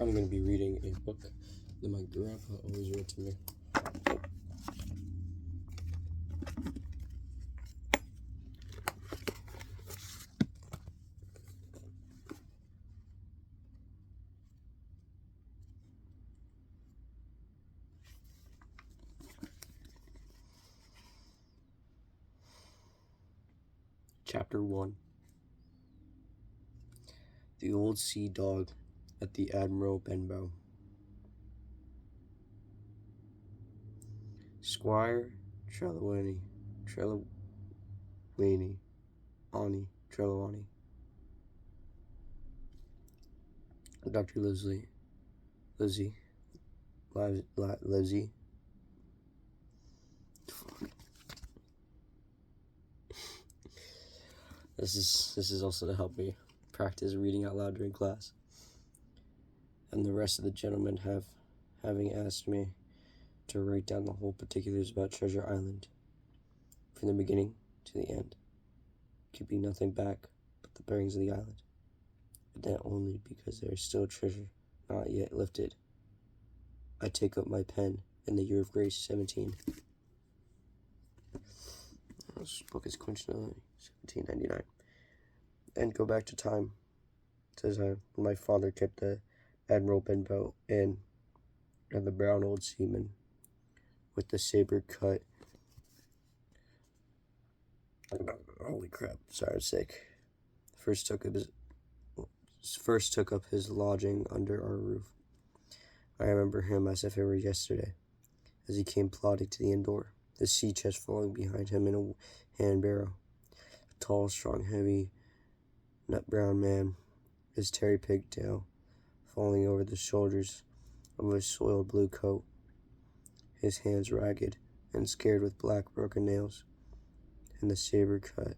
I'm going to be reading a book that my grandpa always read to me. Chapter 1. The Old Sea Dog at the Admiral Benbow. Squire Trelawney, Dr. Lizzie, This is also to help me practice reading out loud during class. And the rest of the gentlemen having asked me to write down the whole particulars about Treasure Island, from the beginning to the end, keeping nothing back but the bearings of the island, but that only because there is still treasure not yet lifted. I take up my pen in the year of grace 17. This book is coincidentally 1799. And go back to time. It says when my father kept the Admiral Benbow Inn, and the brown old seaman with the saber cut. Holy crap! Sorry, I'm sick. First took up his lodging under our roof. I remember him as if it were yesterday, as he came plodding to the inn door, the sea chest falling behind him in a hand barrow. A tall, strong, heavy, nut-brown man, his terry pigtail falling over the shoulders of his soiled blue coat, his hands ragged and scared with black broken nails, and the saber cut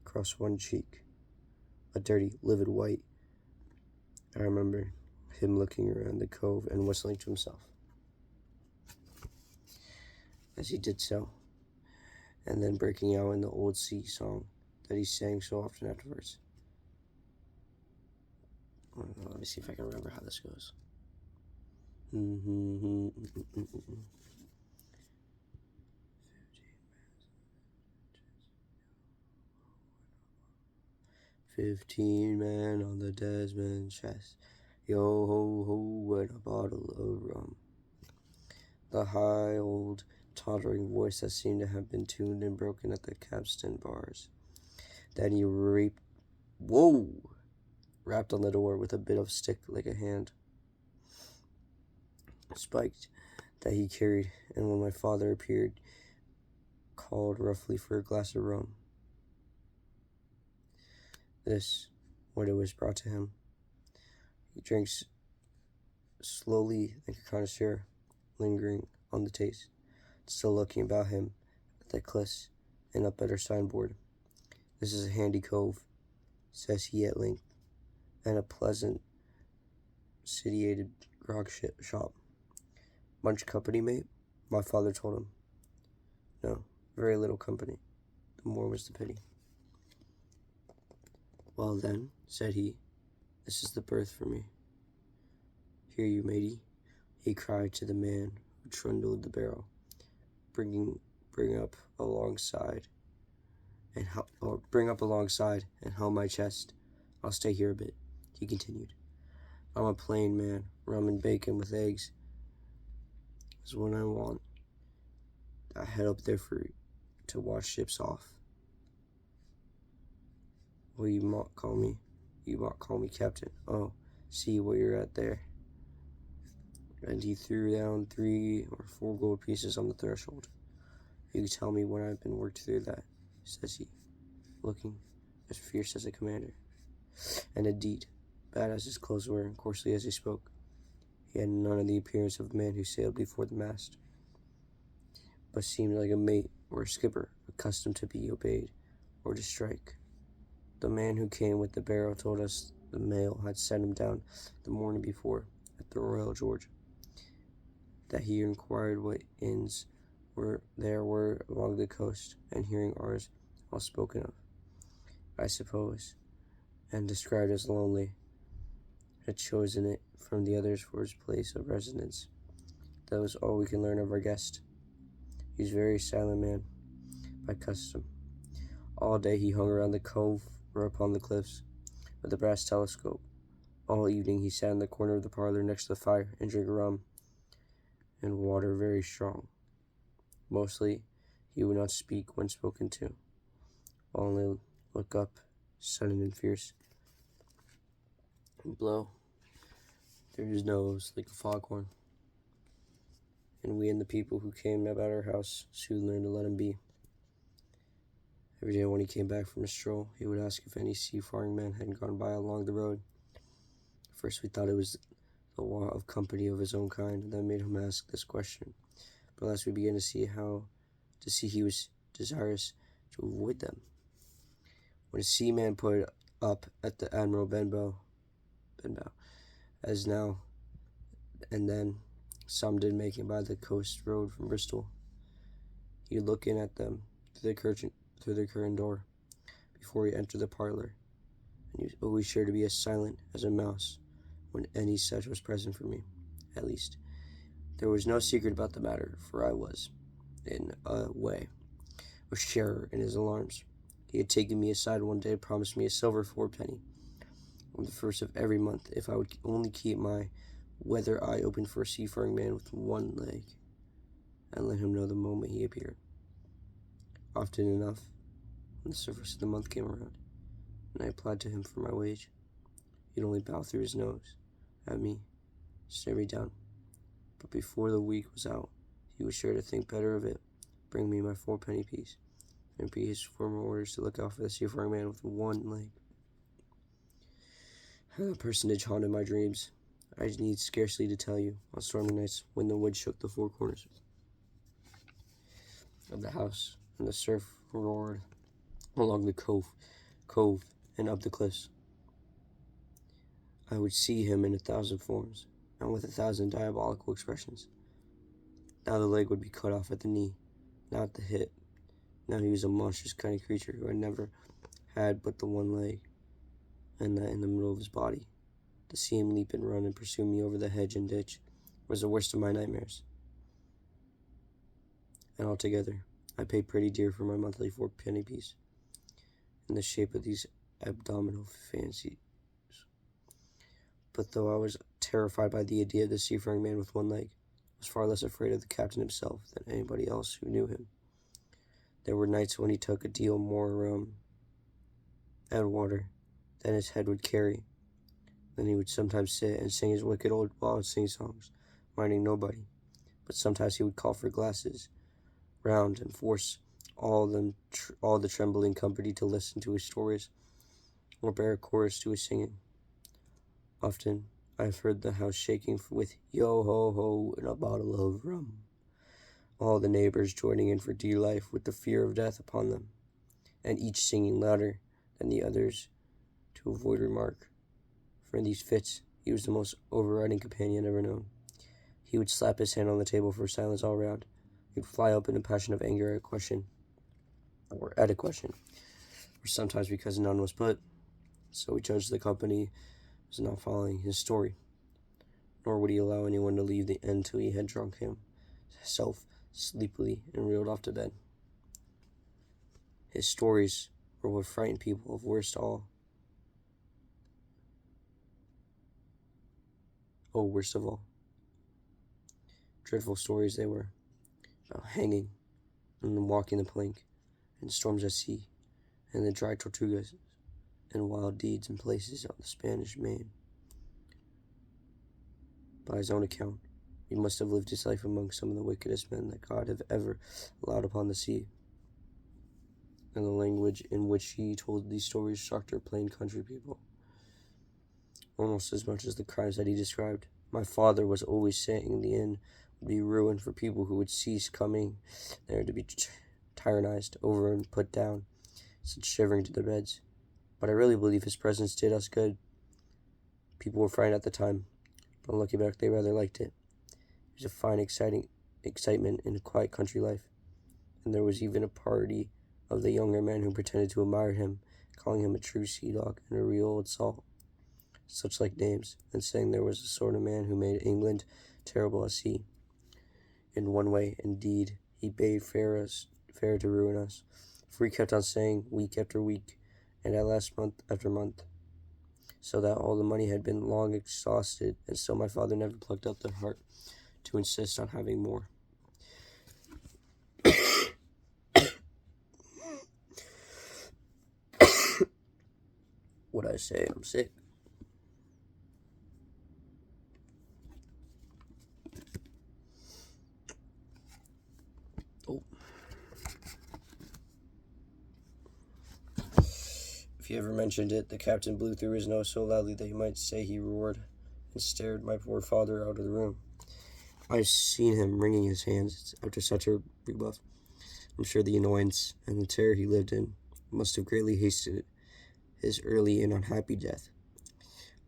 across one cheek, a dirty, livid white. I remember him looking around the cove and whistling to himself as he did so, and then breaking out in the old sea song that he sang so often afterwards. Let me see if I can remember how this goes. 15 men on the Desmond chest, yo ho ho, and a bottle of rum. The high old tottering voice that seemed to have been tuned and broken at the capstan bars. Then he rapped on the door with a bit of stick like a hand spiked that he carried, and when my father appeared, called roughly for a glass of rum. This, when it was brought to him, he drinks slowly like a connoisseur, lingering on the taste, still looking about him at the cliffs and up at our signboard. This is a handy cove, says he at length, and a pleasant, sitiated grog shop. Much company, mate? My father told him. No, very little company. The more was the pity. Well then, said he, this is the berth for me. Here you, matey, he cried to the man who trundled the barrel. Bring up alongside and help my chest. I'll stay here a bit, he continued. I'm a plain man. Rum and bacon with eggs is what I want. I head up there to watch ships off. Well, you might call me captain. Oh, see what you're at there. And he threw down 3 or 4 gold pieces on the threshold. You tell me when I've been worked through that, says he, looking as fierce as a commander. And indeed, bad as his clothes were, and coarsely as he spoke, he had none of the appearance of a man who sailed before the mast, but seemed like a mate or a skipper, accustomed to be obeyed or to strike. The man who came with the barrow told us the mail had sent him down the morning before at the Royal George, that he inquired what inns there were along the coast, and hearing ours all spoken of, I suppose, and described as lonely, had chosen it from the others for his place of residence. That was all we can learn of our guest. He was a very silent man by custom. All day he hung around the cove or upon the cliffs with a brass telescope. All evening he sat in the corner of the parlor next to the fire and drank rum and water very strong. Mostly he would not speak when spoken to, only look up, sudden and fierce, and blow through his nose like a foghorn. And we and the people who came about our house soon learned to let him be. Every day when he came back from a stroll, he would ask if any seafaring man had gone by along the road. At first we thought it was the want of company of his own kind that made him ask this question, but last we began to see he was desirous to avoid them. When a seaman put up at the Admiral Benbow, as now and then some did make it by the coast road from Bristol, he would look in at them through the curtain door before he entered the parlor, and he was always sure to be as silent as a mouse when any such was present for me, at least. There was no secret about the matter, for I was, in a way, a sharer in his alarms. He had taken me aside one day and promised me a silver fourpenny on the first of every month if I would only keep my weather eye open for a seafaring man with one leg, and let him know the moment he appeared. Often enough, when the first of the month came around, and I applied to him for my wage, he'd only bow through his nose at me, stare me down. But before the week was out, he was sure to think better of it, bring me my fourpenny piece, and repeat his former orders to look out for the seafaring man with one leg. How that personage haunted my dreams, I need scarcely to tell you, on stormy nights when the wind shook the four corners of the house, and the surf roared along the cove, and up the cliffs. I would see him in 1,000 forms, and with 1,000 diabolical expressions. Now the leg would be cut off at the knee, now at the hip. Now he was a monstrous kind of creature who had never had but the one leg, and that in the middle of his body. To see him leap and run and pursue me over the hedge and ditch was the worst of my nightmares. And altogether, I paid pretty dear for my monthly fourpenny piece, in the shape of these abdominal fancies. But though I was terrified by the idea of the seafaring man with one leg, I was far less afraid of the captain himself than anybody else who knew him. There were nights when he took a deal more rum and water than his head would carry. Then he would sometimes sit and sing his wicked old wild sing-songs, minding nobody. But sometimes he would call for glasses round and force all the trembling company to listen to his stories or bear a chorus to his singing. Often I have heard the house shaking with yo-ho-ho and a bottle of rum, all the neighbors joining in for dear life with the fear of death upon them, and each singing louder than the others to avoid remark. For in these fits he was the most overriding companion ever known. He would slap his hand on the table for silence all round. He would fly up in a passion of anger at a question, or sometimes because none was put. So he judged the company was not following his story, nor would he allow anyone to leave the inn till he had drunk himself sleepily and reeled off to bed. His stories were what frightened people of worst of all. Dreadful stories they were, about hanging, and walking the plank, and storms at sea, and the dry tortugas, and wild deeds in places on the Spanish Main. By his own account, he must have lived his life among some of the wickedest men that God have ever allowed upon the sea. And the language in which he told these stories shocked our plain country people, almost as much as the crimes that he described. My father was always saying the inn would be ruined for people who would cease coming there to be tyrannized over and put down, sent shivering to their beds. But I really believe his presence did us good. People were frightened at the time, but looking back, they rather liked it. It was a fine, excitement in a quiet country life, and there was even a party of the younger men who pretended to admire him, calling him a true sea dog and a real old salt. such like names, and saying there was a sort of man who made England terrible at sea. In one way, indeed, he bade fair to ruin us, for he kept on saying week after week, and at last month after month, so that all the money had been long exhausted, and still my father never plucked up the heart to insist on having more. What I say, I'm sick. Oh. If he ever mentioned it, the captain blew through his nose so loudly that you might say he roared, and stared my poor father out of the room. I've seen him wringing his hands after such a rebuff. I'm sure the annoyance and the terror he lived in must have greatly hastened his early and unhappy death.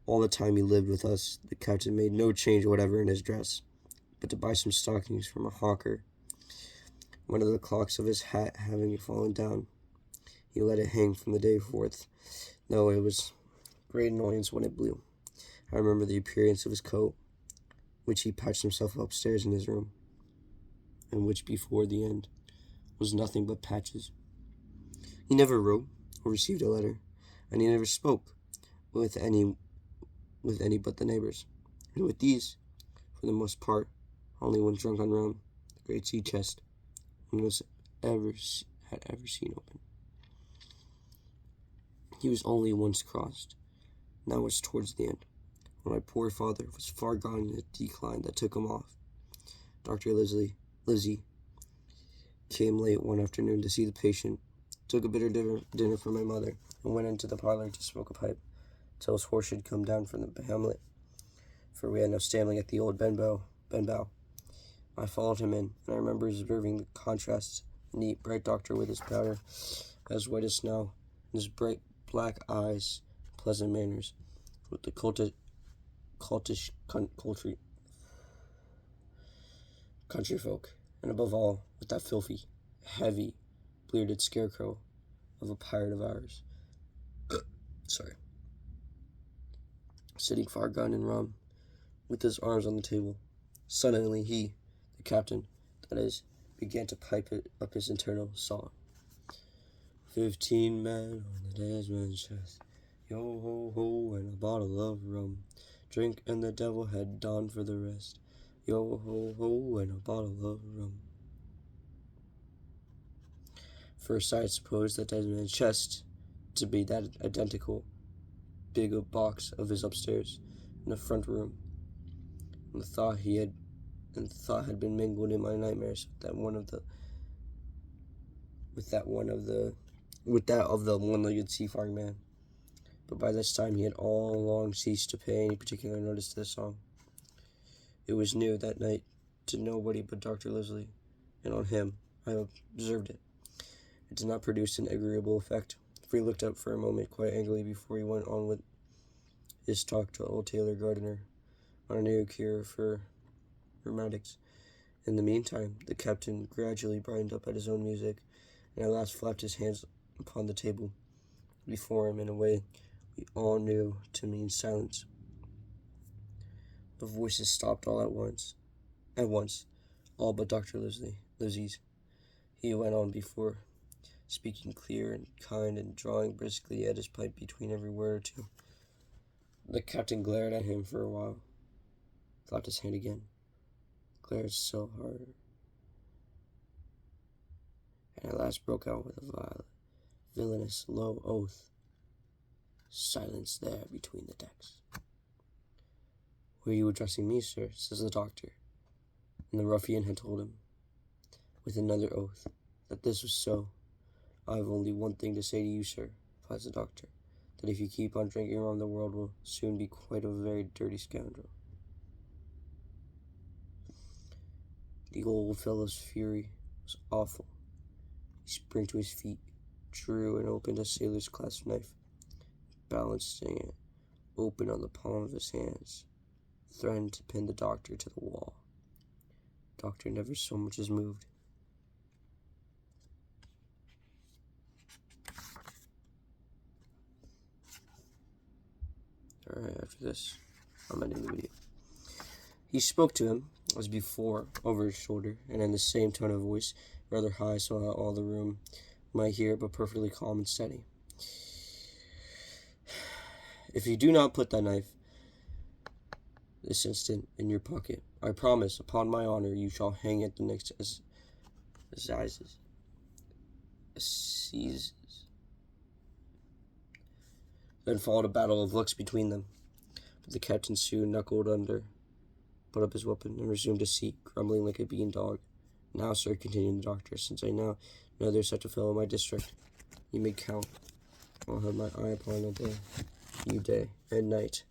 All the time he lived with us, the captain made no change whatever in his dress, but to buy some stockings from a hawker. One of the clocks of his hat having fallen down, he let it hang from the day forth, though it was great annoyance when it blew. I remember the appearance of his coat, which he patched himself upstairs in his room, and which before the end was nothing but patches. He never wrote or received a letter, and he never spoke with any but the neighbors, and with these, for the most part, only when drunk on rum, the great sea chest had ever seen open. He was only once crossed, and that was towards the end, when my poor father was far gone in a decline that took him off. Dr. Lizzie came late one afternoon to see the patient, took a bitter dinner for my mother, and went into the parlor to smoke a pipe till his horse should come down from the hamlet, for we had no stabling at the old Benbow. I followed him in, and I remember observing the contrasts. The neat, bright doctor with his powder as white as snow, and his bright black eyes, pleasant manners, with the cultish country folk, and above all, with that filthy, heavy, bearded scarecrow of a pirate of ours. Sitting far gone in rum, with his arms on the table. Suddenly he, the captain, that is, began to pipe up his internal song. 15 men on the Desmond chest, yo ho ho, and a bottle of rum. Drink and the devil had done for the rest, yo ho ho, and a bottle of rum. First I had supposed that Desmond's chest to be that identical big a box of his upstairs in the front room, and the thought had been mingled in my nightmares with that of the one-legged seafaring man. But by this time he had all along ceased to pay any particular notice to the song. It was new that night to nobody but Dr. Leslie, and on him I observed it. It did not produce an agreeable effect, for he looked up for a moment quite angrily before he went on with his talk to old Taylor Gardiner on a new cure for rheumatics. In the meantime, the captain gradually brightened up at his own music, and at last flapped his hands upon the table before him in a way we all knew to mean silence. The voices stopped all at once, all but Dr. Lizzie's. He went on before, speaking clear and kind and drawing briskly at his pipe between every word or two. The captain glared at him for a while, clapped his hand again, glared so hard, and at last broke out with a villainous low oath. Silence there between the decks. Were you addressing me, sir? Says the doctor. And the ruffian had told him, with another oath, that this was so. I have only one thing to say to you, sir, replies the doctor, that if you keep on drinking rum, the world will soon be quite a very dirty scoundrel. The old fellow's fury was awful. He sprang to his feet, drew and opened a sailor's clasp knife, balancing it open on the palm of his hands, threatened to pin the doctor to the wall. The doctor never so much as moved. Alright, after this, I'm ending the video. He spoke to him, as before, over his shoulder, and in the same tone of voice, rather high so that all the room might hear, but perfectly calm and steady. If you do not put that knife this instant in your pocket, I promise, upon my honor, you shall hang at the next assizes. Then followed a battle of looks between them. But the captain soon knuckled under, put up his weapon, and resumed his seat, grumbling like a bean dog. Now, sir, continued the doctor, since I now know there's such a fellow in my district, you may count. I'll have my eye upon it day, you day and night.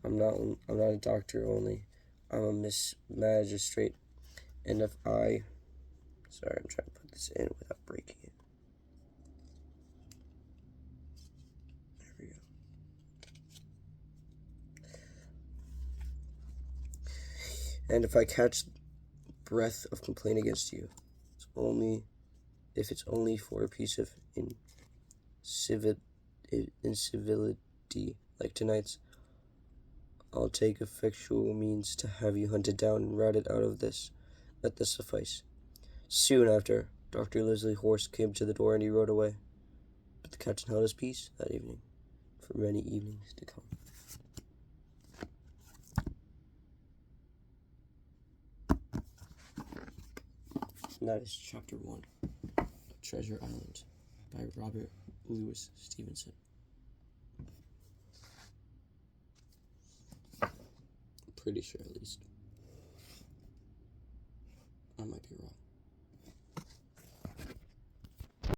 I'm not a doctor only. I'm a magistrate, and if I, sorry, I'm trying to put this in without breaking it. There we go. And if I catch breath of complaint against you, if it's only for a piece of incivility like tonight's, I'll take effectual means to have you hunted down and routed out of this. Let this suffice. Soon after, Dr. Leslie Horse came to the door and he rode away. But the captain held his peace that evening, for many evenings to come. And that is Chapter 1, Treasure Island, by Robert Louis Stevenson. Pretty sure, at least. I might be wrong.